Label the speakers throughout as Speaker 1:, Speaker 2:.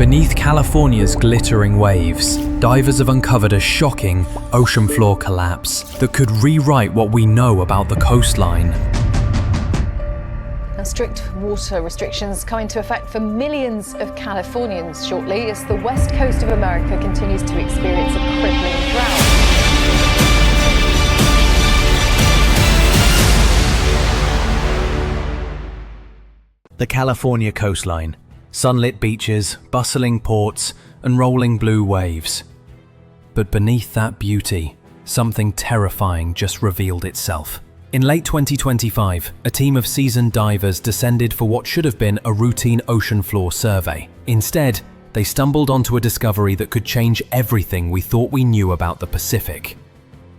Speaker 1: Beneath California's glittering waves, divers have uncovered a shocking ocean floor collapse that could rewrite what we know about the coastline.
Speaker 2: Now, strict water restrictions come into effect for millions of Californians shortly as the west coast of America continues to experience a crippling drought.
Speaker 1: The California coastline. Sunlit beaches, bustling ports, and rolling blue waves. But beneath that beauty, something terrifying just revealed itself. In late 2025, a team of seasoned divers descended for what should have been a routine ocean floor survey. Instead, they stumbled onto a discovery that could change everything we thought we knew about the Pacific.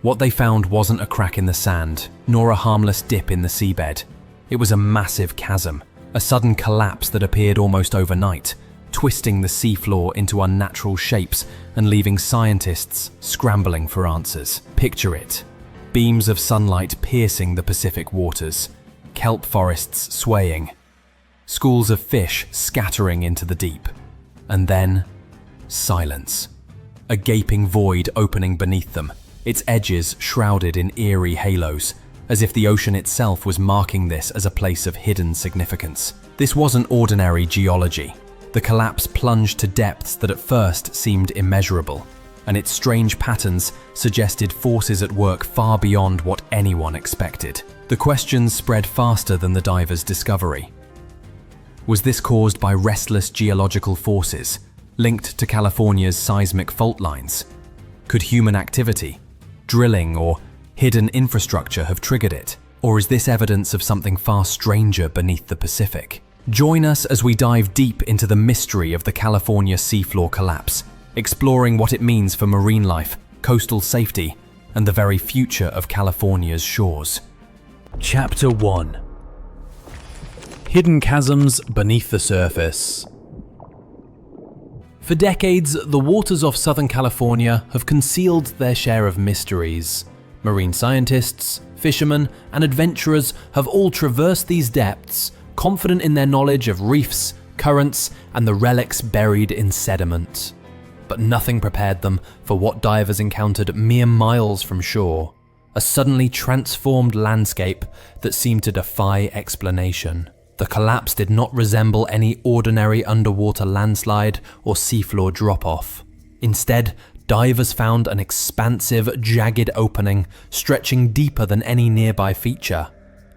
Speaker 1: What they found wasn't a crack in the sand, nor a harmless dip in the seabed. It was a massive chasm. A sudden collapse that appeared almost overnight, twisting the seafloor into unnatural shapes and leaving scientists scrambling for answers. Picture it. Beams of sunlight piercing the Pacific waters, kelp forests swaying, schools of fish scattering into the deep. And then, silence. A gaping void opening beneath them, its edges shrouded in eerie halos, as if the ocean itself was marking this as a place of hidden significance. This wasn't ordinary geology. The collapse plunged to depths that at first seemed immeasurable, and its strange patterns suggested forces at work far beyond what anyone expected. The questions spread faster than the divers' discovery. Was this caused by restless geological forces, linked to California's seismic fault lines? Could human activity, drilling, or hidden infrastructure have triggered it? Or is this evidence of something far stranger beneath the Pacific? Join us as we dive deep into the mystery of the California seafloor collapse, exploring what it means for marine life, coastal safety, and the very future of California's shores. Chapter 1. Hidden chasms beneath the surface. For decades, the waters off Southern California have concealed their share of mysteries. Marine scientists, fishermen, and adventurers have all traversed these depths, confident in their knowledge of reefs, currents, and the relics buried in sediment. But nothing prepared them for what divers encountered mere miles from shore, a suddenly transformed landscape that seemed to defy explanation. The collapse did not resemble any ordinary underwater landslide or seafloor drop-off. Instead, divers found an expansive, jagged opening stretching deeper than any nearby feature,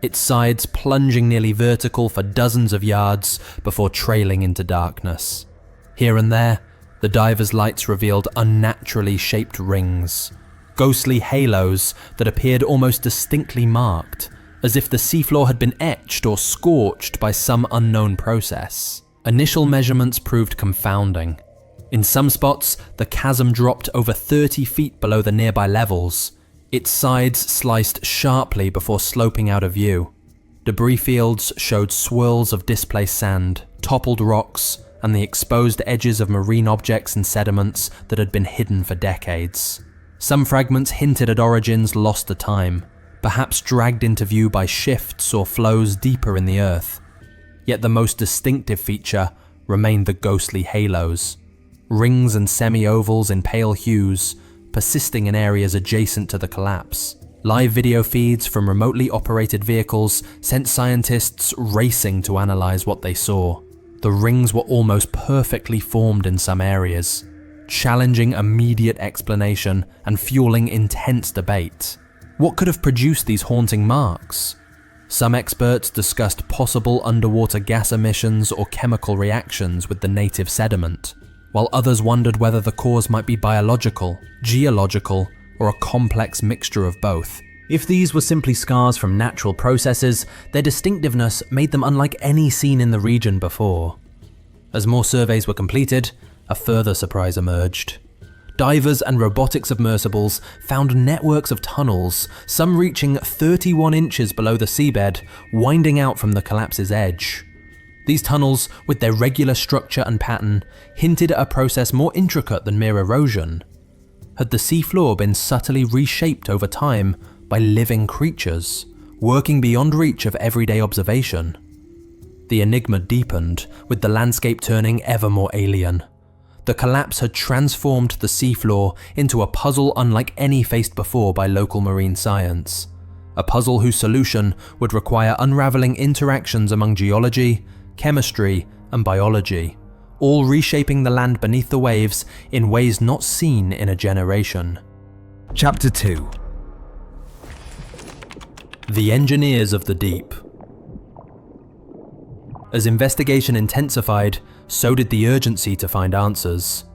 Speaker 1: its sides plunging nearly vertical for dozens of yards before trailing into darkness. Here and there, the divers' lights revealed unnaturally shaped rings, ghostly halos that appeared almost distinctly marked, as if the seafloor had been etched or scorched by some unknown process. Initial measurements proved confounding. In some spots, the chasm dropped over 30 feet below the nearby levels, its sides sliced sharply before sloping out of view. Debris fields showed swirls of displaced sand, toppled rocks, and the exposed edges of marine objects and sediments that had been hidden for decades. Some fragments hinted at origins lost to time, perhaps dragged into view by shifts or flows deeper in the earth. Yet the most distinctive feature remained the ghostly halos. Rings and semi-ovals in pale hues, persisting in areas adjacent to the collapse. Live video feeds from remotely operated vehicles sent scientists racing to analyze what they saw. The rings were almost perfectly formed in some areas, challenging immediate explanation and fueling intense debate. What could have produced these haunting marks? Some experts discussed possible underwater gas emissions or chemical reactions with the native sediment, while others wondered whether the cause might be biological, geological, or a complex mixture of both. If these were simply scars from natural processes, their distinctiveness made them unlike any seen in the region before. As more surveys were completed, a further surprise emerged. Divers and robotic submersibles found networks of tunnels, some reaching 31 inches below the seabed, winding out from the collapse's edge. These tunnels, with their regular structure and pattern, hinted at a process more intricate than mere erosion. Had the seafloor been subtly reshaped over time by living creatures, working beyond reach of everyday observation? The enigma deepened, with the landscape turning ever more alien. the collapse had transformed the seafloor into a puzzle unlike any faced before by local marine science. A puzzle whose solution would require unraveling interactions among geology, chemistry, and biology, all reshaping the land beneath the waves in ways not seen in a generation.
Speaker 3: Chapter 2.
Speaker 1: The Engineers of the Deep. As investigation intensified, so did the urgency to find answers.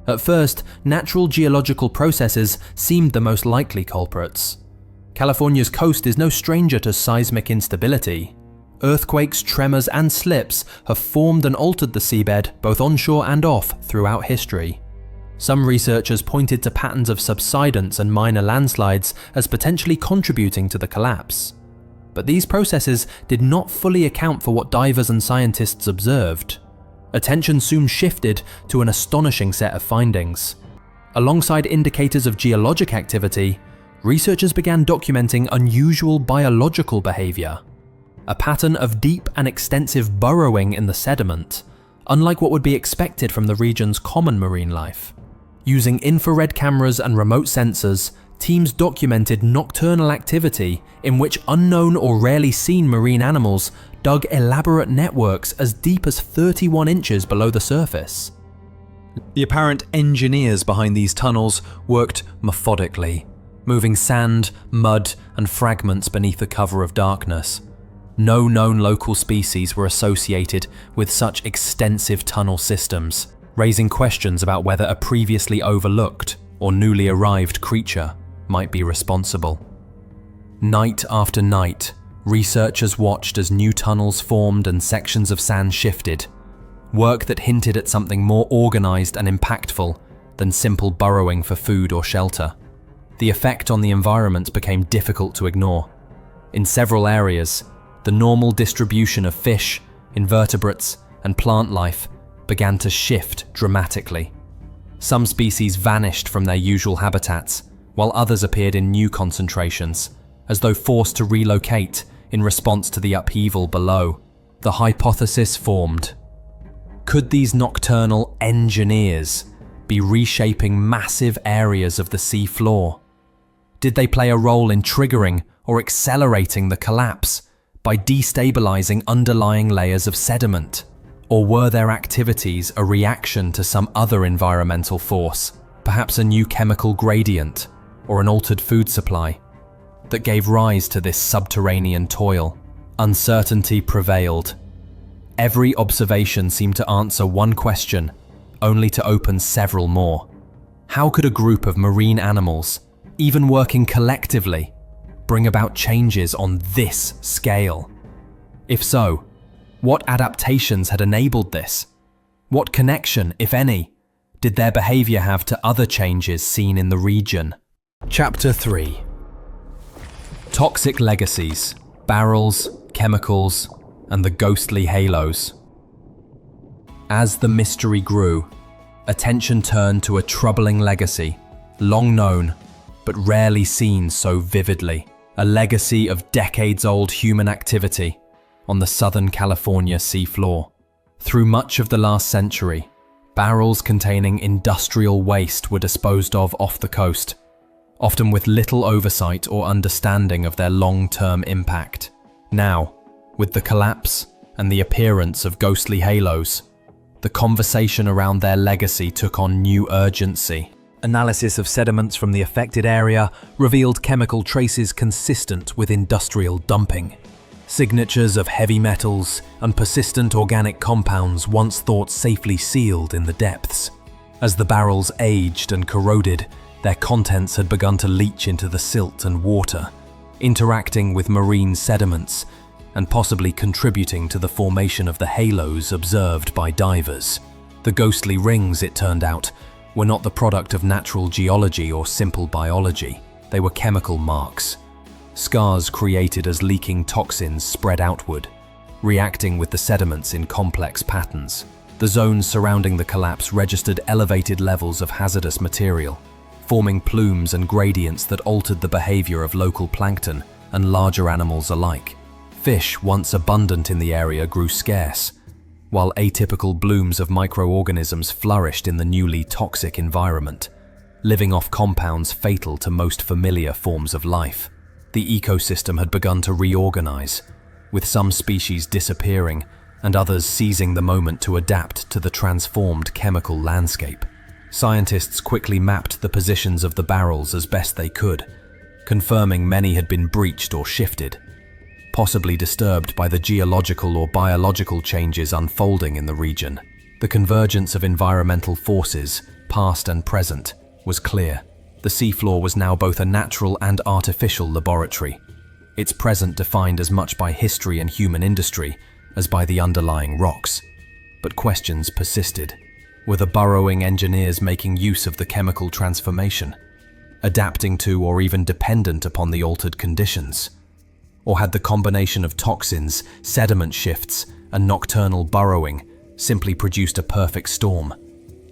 Speaker 1: At first, natural geological processes seemed the most likely culprits. California's coast is no stranger to seismic instability. Earthquakes, tremors, and slips have formed and altered the seabed both onshore and off throughout history. Some researchers pointed to patterns of subsidence and minor landslides as potentially contributing to the collapse. But these processes did not fully account for what divers and scientists observed. Attention soon shifted to an astonishing set of findings. Alongside indicators of geologic activity, researchers began documenting unusual biological behavior. A pattern of deep and extensive burrowing in the sediment, unlike what would be expected from the region's common marine life. Using infrared cameras and remote sensors, teams documented nocturnal activity in which unknown or rarely seen marine animals dug elaborate networks as deep as 31 inches below the surface.
Speaker 3: The apparent engineers behind these tunnels worked methodically, moving sand, mud, and fragments beneath the cover of darkness. No known local species were associated with such extensive tunnel systems, raising questions about whether a previously overlooked or newly arrived creature might be responsible. Night after night, researchers watched as new tunnels formed and sections of sand shifted, work that hinted at something more organized and impactful than simple burrowing for food or shelter. The effect on the environment became difficult to ignore. In several areas, the normal distribution of fish, invertebrates, and plant life began to shift dramatically. Some species vanished from their usual habitats, while others appeared in new concentrations, as though forced to relocate in response to the upheaval below. The hypothesis formed. Could these nocturnal engineers be reshaping massive areas of the sea floor? Did they play a role in triggering or accelerating the collapse by destabilizing underlying layers of sediment? Or were their activities a reaction to some other environmental force, perhaps a new chemical gradient or an altered food supply, that gave rise to this subterranean toil? Uncertainty prevailed. Every observation seemed to answer one question, only to open several more. How could a group of marine animals, even working collectively, bring about changes on this scale? If so, what adaptations had enabled this? What connection, if any, did their behavior have to other changes seen in the region? Chapter 3.
Speaker 1: Toxic legacies, barrels, chemicals, and the ghostly halos. As the mystery grew, attention turned to a troubling legacy, long known, but rarely seen so vividly. A legacy of decades-old human activity on the Southern California seafloor. Through much of the last century, barrels containing industrial waste were disposed of off the coast, often with little oversight or understanding of their long-term impact. Now, with the collapse and the appearance of ghostly halos, the conversation around their legacy took on new urgency. Analysis of sediments from the affected area revealed chemical traces consistent with industrial dumping. Signatures of heavy metals and persistent organic compounds once thought safely sealed in the depths. As the barrels aged and corroded, their contents had begun to leach into the silt and water, interacting with marine sediments and possibly contributing to the formation of the halos observed by divers. The ghostly rings, it turned out, were not the product of natural geology or simple biology. They were chemical marks, scars created as leaking toxins spread outward, reacting with the sediments in complex patterns. The zones surrounding the collapse registered elevated levels of hazardous material, forming plumes and gradients that altered the behavior of local plankton and larger animals alike. Fish, once abundant in the area, grew scarce,
Speaker 3: while atypical blooms of microorganisms flourished in the newly toxic environment, living off compounds fatal to most familiar forms of life. The ecosystem had begun to reorganize, with some species disappearing and others seizing the moment to adapt to the transformed chemical landscape. Scientists quickly mapped the positions of the barrels as best they could, confirming many had been breached or shifted, possibly disturbed by the geological or biological changes unfolding in the region. The convergence of environmental forces, past and present, was clear. The seafloor was now both a natural and artificial laboratory, its present defined as much by history and human industry as by the underlying rocks. But questions persisted. Were the burrowing engineers making use of the chemical transformation, adapting to or even dependent upon the altered conditions? Or had the combination of toxins, sediment shifts, and nocturnal burrowing simply produced a perfect storm,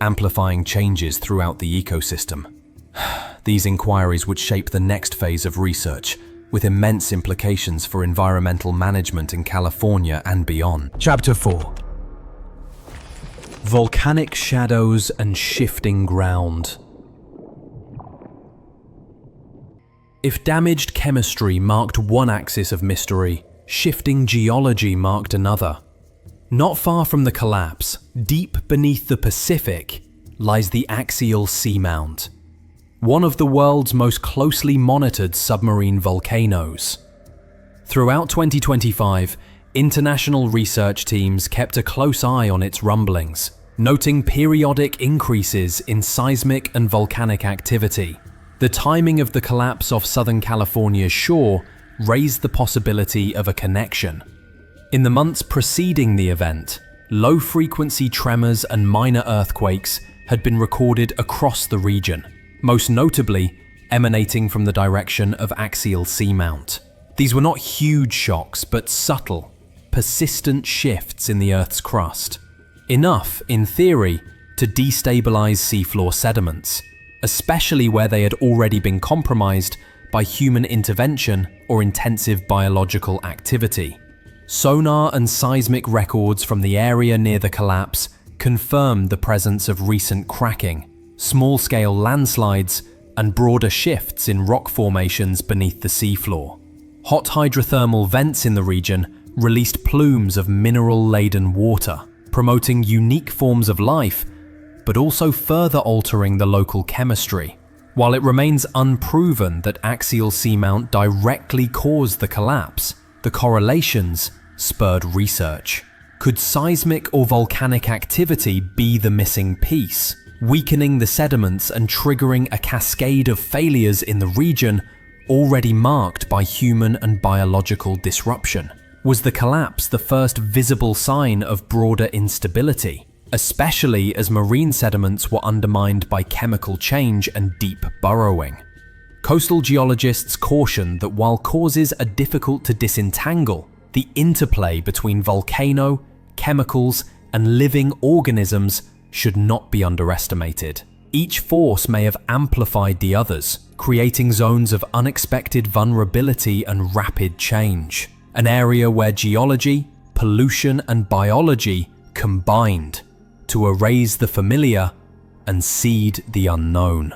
Speaker 3: amplifying changes throughout the ecosystem? These inquiries would shape the next phase of research, with immense implications for environmental management in California and beyond.
Speaker 1: Chapter 4. Volcanic shadows and shifting ground. If damaged chemistry marked one axis of mystery, shifting geology marked another. Not far from the collapse, deep beneath the Pacific, lies the axial seamount, one of the world's most closely monitored submarine volcanoes. Throughout 2025, international research teams kept a close eye on its rumblings, noting periodic increases in seismic and volcanic activity. The timing of the collapse off Southern California's shore raised the possibility of a connection. In the months preceding the event, low-frequency tremors and minor earthquakes had been recorded across the region, most notably emanating from the direction of axial seamount. These were not huge shocks, but subtle, persistent shifts in the Earth's crust. Enough, in theory, to destabilize seafloor sediments, especially where they had already been compromised by human intervention or intensive biological activity. Sonar and seismic records from the area near the collapse confirmed the presence of recent cracking, small-scale landslides, and broader shifts in rock formations beneath the seafloor. Hot hydrothermal vents in the region released plumes of mineral-laden water, promoting unique forms of life, but also further altering the local chemistry. While it remains unproven that axial seamount directly caused the collapse, the correlations spurred research. Could seismic or volcanic activity be the missing piece, weakening the sediments and triggering a cascade of failures in the region already marked by human and biological disruption? Was the collapse the first visible sign of broader instability, especially as marine sediments were undermined by chemical change and deep burrowing? Coastal geologists cautioned that while causes are difficult to disentangle, the interplay between volcano, chemicals, and living organisms should not be underestimated. Each force may have amplified the others, creating zones of unexpected vulnerability and rapid change. An area where geology, pollution, and biology combined to erase the familiar and seed the unknown.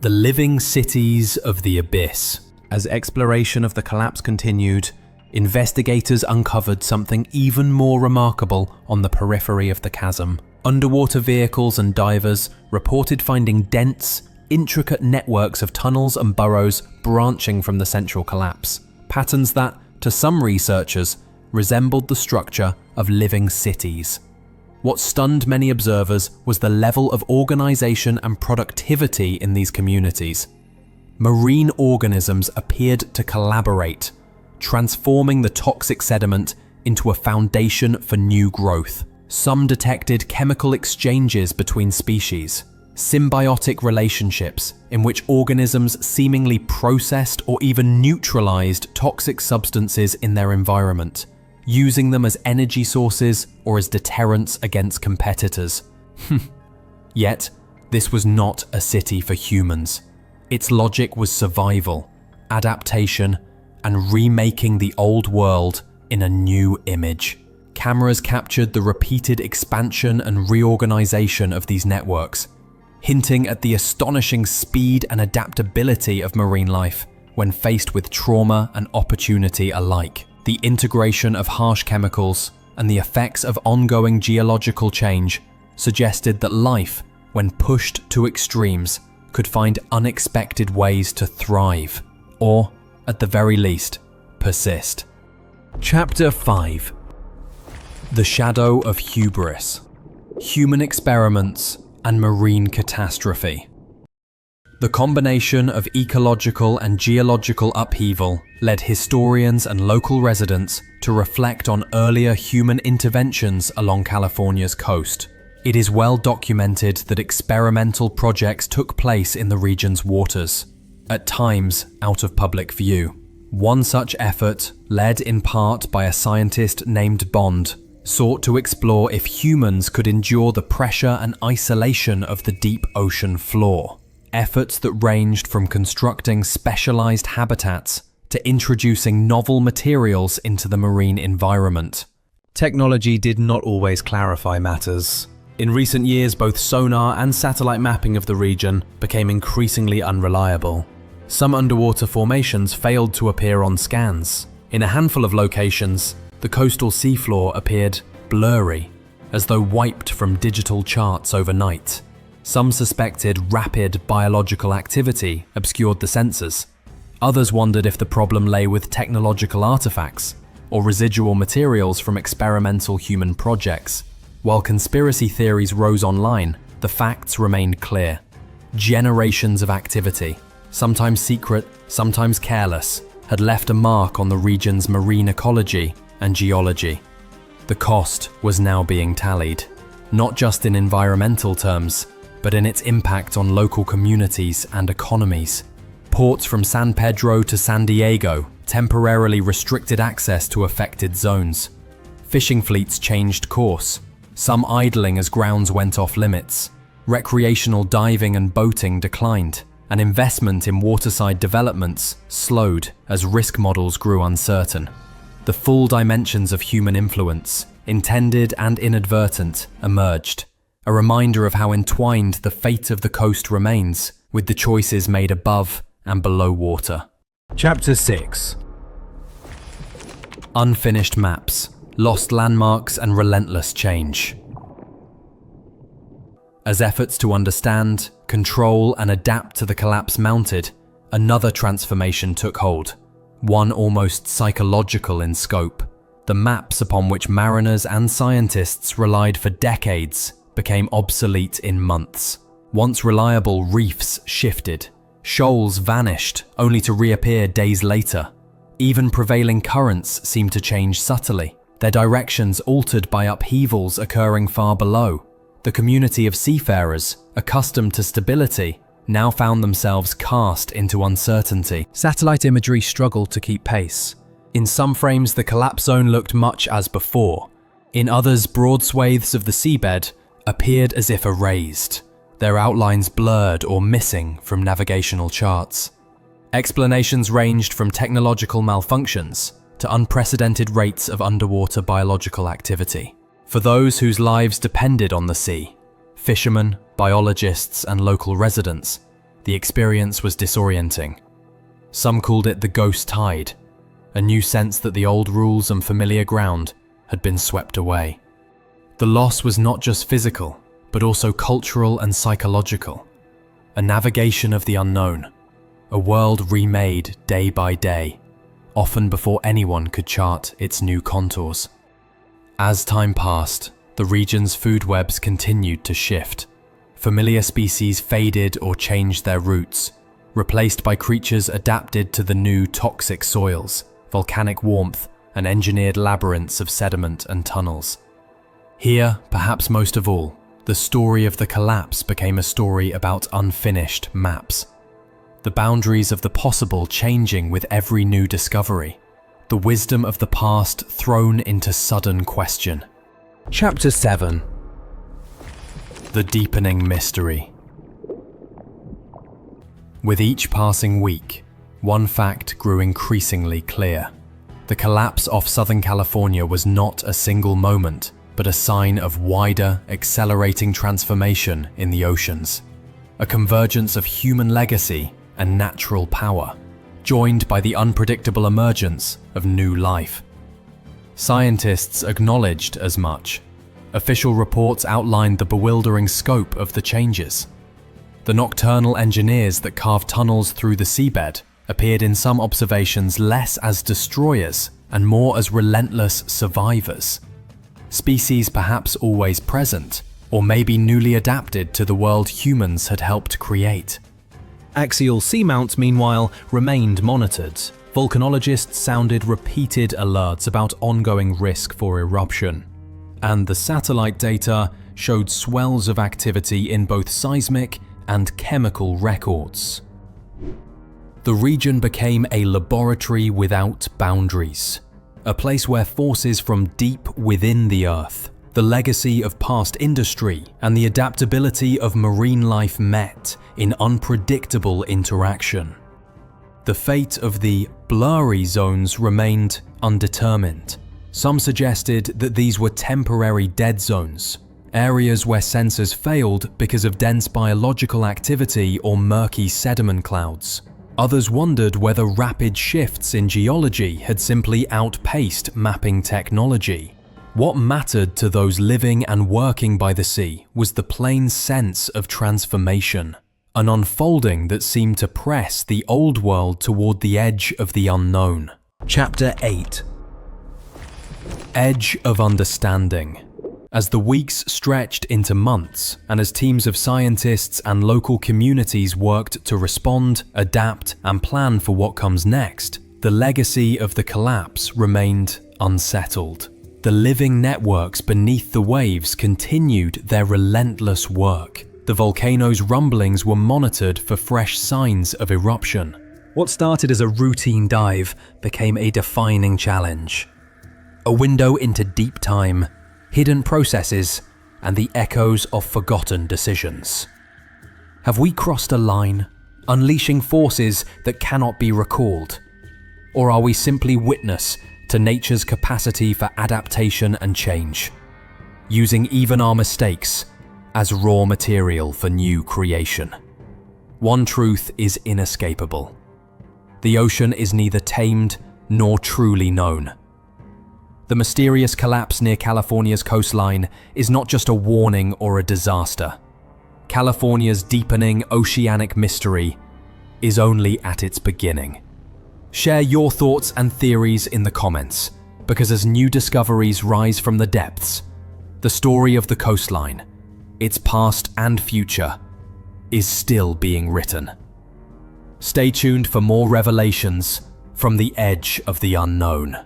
Speaker 1: The living cities of the abyss. As exploration of the collapse continued, investigators uncovered something even more remarkable on the periphery of the chasm. Underwater vehicles and divers reported finding dense, intricate networks of tunnels and burrows branching from the central collapse, patterns that, to some researchers, resembled the structure of living cities. What stunned many observers was the level of organization and productivity in these communities. Marine organisms appeared to collaborate, transforming the toxic sediment into a foundation for new growth. Some detected chemical exchanges between species, symbiotic relationships in which organisms seemingly processed or even neutralized toxic substances in their environment, using them as energy sources or as deterrents against competitors. Yet, this was not a city for humans. Its logic was survival, adaptation, and remaking the old world in a new image.
Speaker 3: Cameras captured the repeated expansion and reorganization of these networks, hinting at the astonishing speed and adaptability of marine life when faced with trauma and opportunity alike. The integration of harsh chemicals and the effects of ongoing geological change suggested that life, when pushed to extremes, could find unexpected ways to thrive, or, at the very least, persist. Chapter 5. The Shadow of Hubris. Human Experiments and Marine Catastrophe. The combination of ecological and geological upheaval led historians and local residents to reflect on earlier human interventions along California's coast. It is well documented that experimental projects took place in the region's waters, at times out of public view. One such effort, led in part by a scientist named Bond, sought to explore if humans could endure the pressure and isolation of the deep ocean floor. Efforts that ranged from constructing specialized habitats to introducing novel materials into the marine environment.
Speaker 1: Technology did not always clarify matters. In recent years, both sonar and satellite mapping of the region became increasingly unreliable. Some underwater formations failed to appear on scans. In a handful of locations, the coastal seafloor appeared blurry, as though wiped from digital charts overnight. Some suspected rapid biological activity obscured the sensors. Others wondered if the problem lay with technological artifacts or residual materials from experimental human projects. While conspiracy theories rose online, the facts remained clear. Generations of activity, sometimes secret, sometimes careless, had left a mark on the region's marine ecology and geology. The cost was now being tallied, not just in environmental terms, but in its impact on local communities and economies. Ports from San Pedro to San Diego temporarily restricted access to affected zones. Fishing fleets changed course, some idling as grounds went off limits. Recreational diving and boating declined, and investment in waterside developments slowed as risk models grew uncertain. The full dimensions of human influence, intended and inadvertent, emerged. A reminder of how entwined the fate of the coast remains with the choices made above and below water. Chapter 6.
Speaker 3: Unfinished maps, lost landmarks and relentless change. As efforts to understand, control and adapt to the collapse mounted, another transformation took hold, one almost psychological in scope. The maps upon which mariners and scientists relied for decades became obsolete in months. Once reliable reefs shifted, shoals vanished only to reappear days later. Even prevailing currents seemed to change subtly, their directions altered by upheavals occurring far below. The community of seafarers, accustomed to stability, now found themselves cast into uncertainty.
Speaker 1: Satellite imagery struggled to keep pace. In some frames, the collapse zone looked much as before. In others, broad swathes of the seabed appeared as if erased, their outlines blurred or missing from navigational charts. Explanations ranged from technological malfunctions to unprecedented rates of underwater biological activity. For those whose lives depended on the sea, fishermen, biologists, and local residents, the experience was disorienting. Some called it the ghost tide, a new sense that the old rules and familiar ground had been swept away. The loss was not just physical, but also cultural and psychological. A navigation of the unknown, a world remade day by day, often before anyone could chart its new contours. As time passed, the region's food webs continued to shift. Familiar species faded or changed their routes, replaced by creatures adapted to the new toxic soils, volcanic warmth, and engineered labyrinths of sediment and tunnels. Here, perhaps most of all, the story of the collapse became a story about unfinished maps. The boundaries of the possible changing with every new discovery, the wisdom of the past thrown into sudden question. Chapter 7.
Speaker 3: The deepening mystery. With each passing week, one fact grew increasingly clear. The collapse off Southern California was not a single moment, but a sign of wider, accelerating transformation in the oceans. A convergence of human legacy and natural power, joined by the unpredictable emergence of new life. Scientists acknowledged as much. Official reports outlined the bewildering scope of the changes. The nocturnal engineers that carved tunnels through the seabed appeared in some observations less as destroyers and more as relentless survivors. Species perhaps always present, or maybe newly adapted to the world humans had helped create.
Speaker 1: Axial seamounts, meanwhile, remained monitored. Volcanologists sounded repeated alerts about ongoing risk for eruption. And the satellite data showed swells of activity in both seismic and chemical records. The region became a laboratory without boundaries, a place where forces from deep within the Earth, the legacy of past industry, and the adaptability of marine life met in unpredictable interaction. The fate of the blurry zones remained undetermined. Some suggested that these were temporary dead zones, areas where sensors failed because of dense biological activity or murky sediment clouds. Others wondered whether rapid shifts in geology had simply outpaced mapping technology. What mattered to those living and working by the sea was the plain sense of transformation, an unfolding that seemed to press the old world toward the edge of the unknown. Chapter 8.
Speaker 3: Edge of understanding. As the weeks stretched into months, and as teams of scientists and local communities worked to respond, adapt, and plan for what comes next, the legacy of the collapse remained unsettled. The living networks beneath the waves continued their relentless work. The volcano's rumblings were monitored for fresh signs of eruption.
Speaker 1: What started as a routine dive became a defining challenge. A window into deep time, hidden processes, and the echoes of forgotten decisions. Have we crossed a line, unleashing forces that cannot be recalled? Or are we simply witness to nature's capacity for adaptation and change, using even our mistakes as raw material for new creation? One truth is inescapable. The ocean is neither tamed nor truly known. The mysterious collapse near California's coastline is not just a warning or a disaster. California's deepening oceanic mystery is only at its beginning. Share your thoughts and theories in the comments, because as new discoveries rise from the depths, the story of the coastline, its past and future, is still being written. Stay tuned for more revelations from the edge of the unknown.